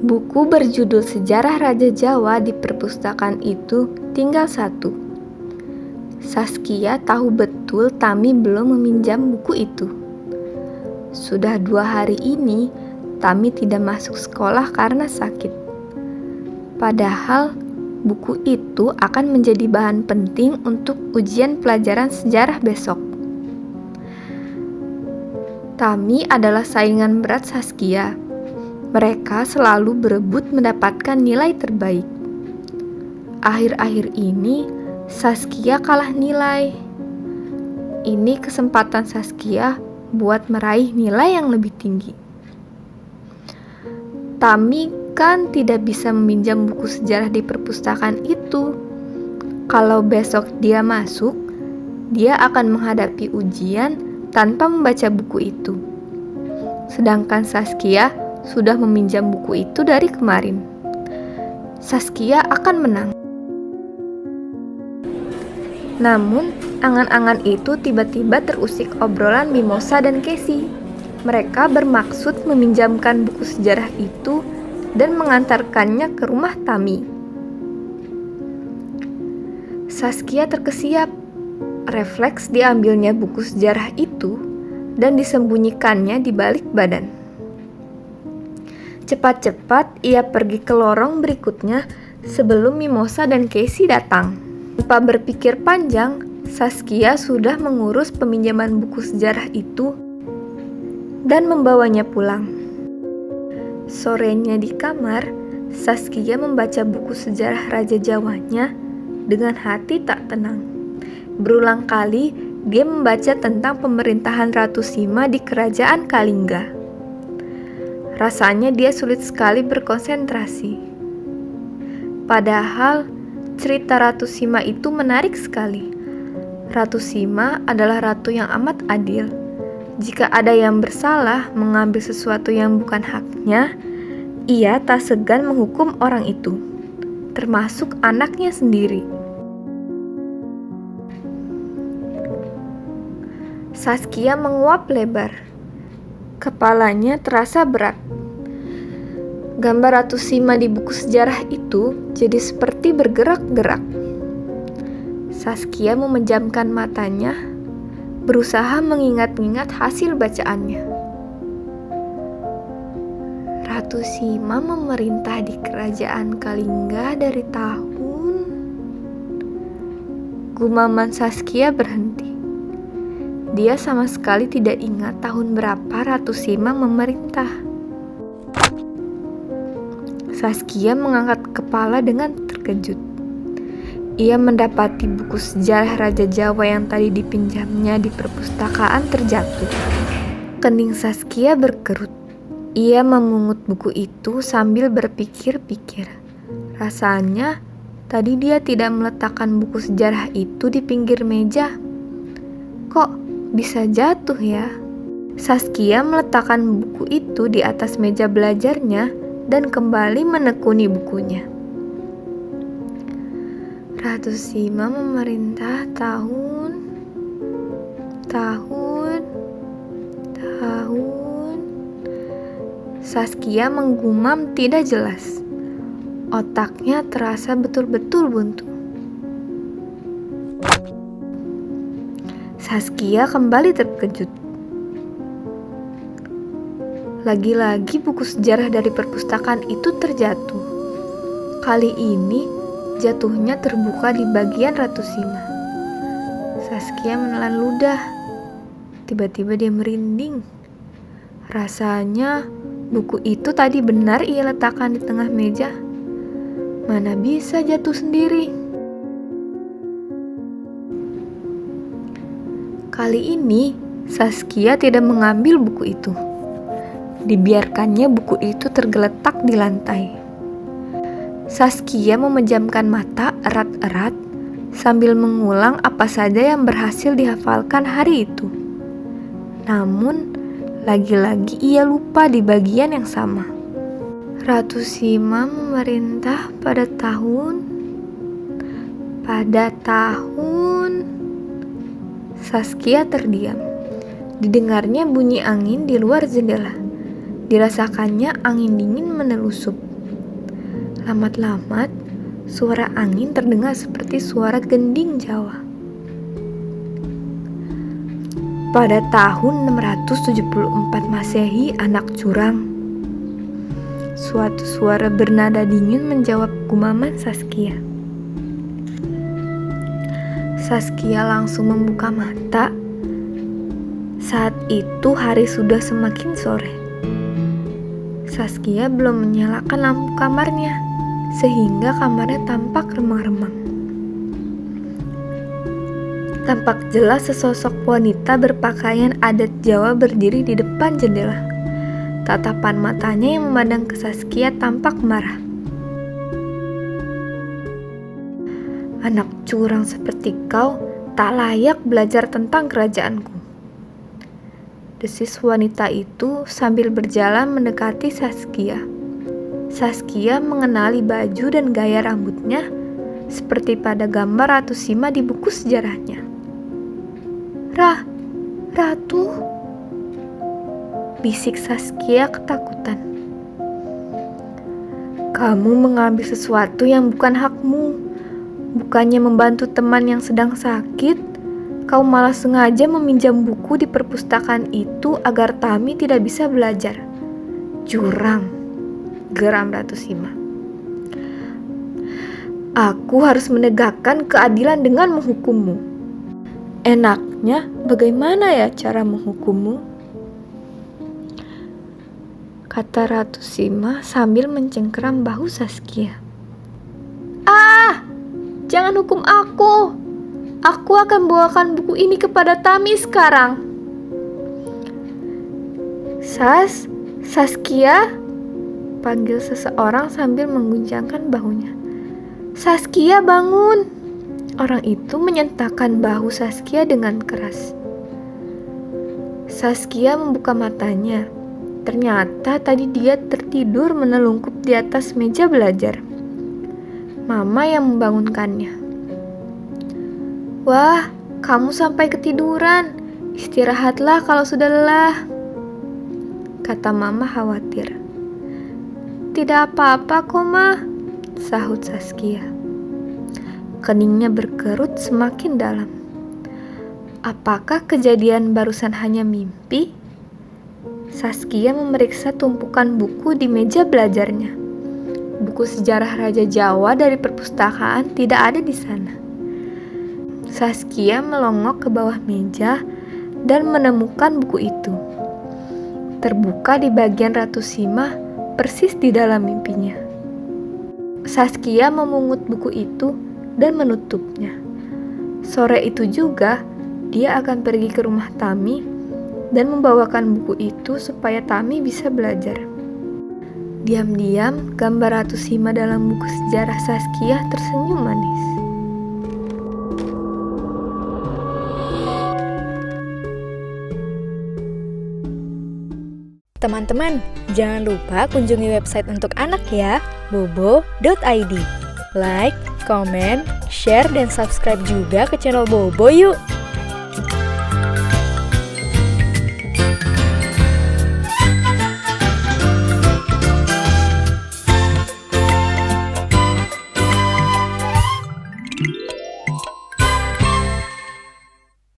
Buku berjudul Sejarah Raja Jawa di perpustakaan itu tinggal satu. Saskia tahu betul Tami belum meminjam buku itu. Sudah 2 hari ini, Tami tidak masuk sekolah karena sakit. Padahal, buku itu akan menjadi bahan penting untuk ujian pelajaran sejarah besok. Tami adalah saingan berat Saskia. Mereka selalu berebut mendapatkan nilai terbaik. Akhir-akhir ini, Saskia kalah nilai. Ini kesempatan Saskia buat meraih nilai yang lebih tinggi. Tami kan tidak bisa meminjam buku sejarah di perpustakaan itu. Kalau besok dia masuk, dia akan menghadapi ujian tanpa membaca buku itu. Sedangkan Saskia sudah meminjam buku itu dari kemarin. Saskia akan menang. Namun, angan-angan itu tiba-tiba terusik obrolan Mimosa dan Casey. Mereka bermaksud meminjamkan buku sejarah itu dan mengantarkannya ke rumah Tami. Saskia terkesiap. Refleks diambilnya buku sejarah itu dan disembunyikannya di balik badan. Cepat-cepat ia pergi ke lorong berikutnya sebelum Mimosa dan Casey datang. Tanpa berpikir panjang, Saskia sudah mengurus peminjaman buku sejarah itu dan membawanya pulang. Sorenya di kamar, Saskia membaca buku sejarah Raja Jawanya dengan hati tak tenang. Berulang kali dia membaca tentang pemerintahan Ratu Sima di Kerajaan Kalingga. Rasanya dia sulit sekali berkonsentrasi. Padahal cerita Ratu Sima itu menarik sekali. Ratu Sima adalah ratu yang amat adil. Jika ada yang bersalah mengambil sesuatu yang bukan haknya, ia tak segan menghukum orang itu, termasuk anaknya sendiri. Saskia menguap lebar. Kepalanya terasa berat. Gambar Ratu Sima di buku sejarah itu jadi seperti bergerak-gerak. Saskia memejamkan matanya, berusaha mengingat-ingat hasil bacaannya. Ratu Sima memerintah di Kerajaan Kalingga dari tahun... Gumaman Saskia berhenti. Dia sama sekali tidak ingat tahun berapa Ratu Sima memerintah. Saskia mengangkat kepala dengan terkejut. Ia mendapati buku sejarah Raja Jawa yang tadi dipinjamnya di perpustakaan terjatuh. Kening Saskia berkerut. Ia memungut buku itu sambil berpikir-pikir. Rasanya tadi dia tidak meletakkan buku sejarah itu di pinggir meja. Kok bisa jatuh ya? Saskia meletakkan buku itu di atas meja belajarnya dan kembali menekuni bukunya. Ratu Sima memerintah tahun. Saskia menggumam tidak jelas. Otaknya terasa betul-betul buntu. Saskia kembali terkejut. Lagi-lagi buku sejarah dari perpustakaan itu terjatuh. Kali ini jatuhnya terbuka di bagian Ratu Sima. Saskia menelan ludah. Tiba-tiba dia merinding. Rasanya buku itu tadi benar ia letakkan di tengah meja. Mana bisa jatuh sendiri? Kali ini Saskia tidak mengambil buku itu. Dibiarkannya buku itu tergeletak di lantai. Saskia memejamkan mata erat-erat sambil mengulang apa saja yang berhasil dihafalkan hari itu. Namun, lagi-lagi ia lupa di bagian yang sama. Ratu Sima memerintah pada tahun... Saskia terdiam. Didengarnya bunyi angin di luar jendela. Dirasakannya angin dingin menelusup. Lamat-lamat, suara angin terdengar seperti suara gending Jawa. Pada tahun 674 Masehi, anak curang. Suatu suara bernada dingin menjawab gumaman Saskia. Saskia langsung membuka mata. Saat itu hari sudah semakin sore. Saskia belum menyalakan lampu kamarnya, sehingga kamarnya tampak remang-remang. Tampak jelas sesosok wanita berpakaian adat Jawa berdiri di depan jendela. Tatapan matanya yang memandang ke Saskia tampak marah. Anak curang seperti kau tak layak belajar tentang kerajaanku, desis wanita itu sambil berjalan mendekati Saskia. Saskia mengenali baju dan gaya rambutnya seperti pada gambar Ratu Sima di buku sejarahnya. Ratu, bisik Saskia ketakutan. Kamu mengambil sesuatu yang bukan hakmu. Bukannya membantu teman yang sedang sakit, kau malah sengaja meminjam buku di perpustakaan itu agar Tami tidak bisa belajar. Curang, geram Ratu Sima. Aku harus menegakkan keadilan dengan menghukummu. Enaknya, bagaimana ya cara menghukummu? Kata Ratu Sima sambil mencengkeram bahu Saskia. Jangan hukum aku. Aku akan bawakan buku ini kepada Tami sekarang. Saskia, panggil seseorang sambil mengguncangkan bahunya. Saskia, bangun. Orang itu menyentakkan bahu Saskia dengan keras. Saskia membuka matanya. Ternyata tadi dia tertidur menelungkup di atas meja belajar. Mama yang membangunkannya. Wah, kamu sampai ketiduran. Istirahatlah kalau sudah lelah, kata Mama khawatir. Tidak apa-apa kok, Ma, sahut Saskia. Keningnya berkerut semakin dalam. Apakah kejadian barusan hanya mimpi? Saskia memeriksa tumpukan buku di meja belajarnya. Buku sejarah Raja Jawa dari perpustakaan tidak ada di sana. Saskia melongok ke bawah meja dan menemukan buku itu. Terbuka di bagian Ratu Sima, persis di dalam mimpinya. Saskia memungut buku itu dan menutupnya. Sore itu juga, dia akan pergi ke rumah Tami dan membawakan buku itu supaya Tami bisa belajar. Diam-diam, gambar Ratu Sima dalam buku sejarah Saskia tersenyum manis. Teman-teman, jangan lupa kunjungi website untuk anak ya, bobo.id. Like, comment, share, dan subscribe juga ke channel Bobo yuk!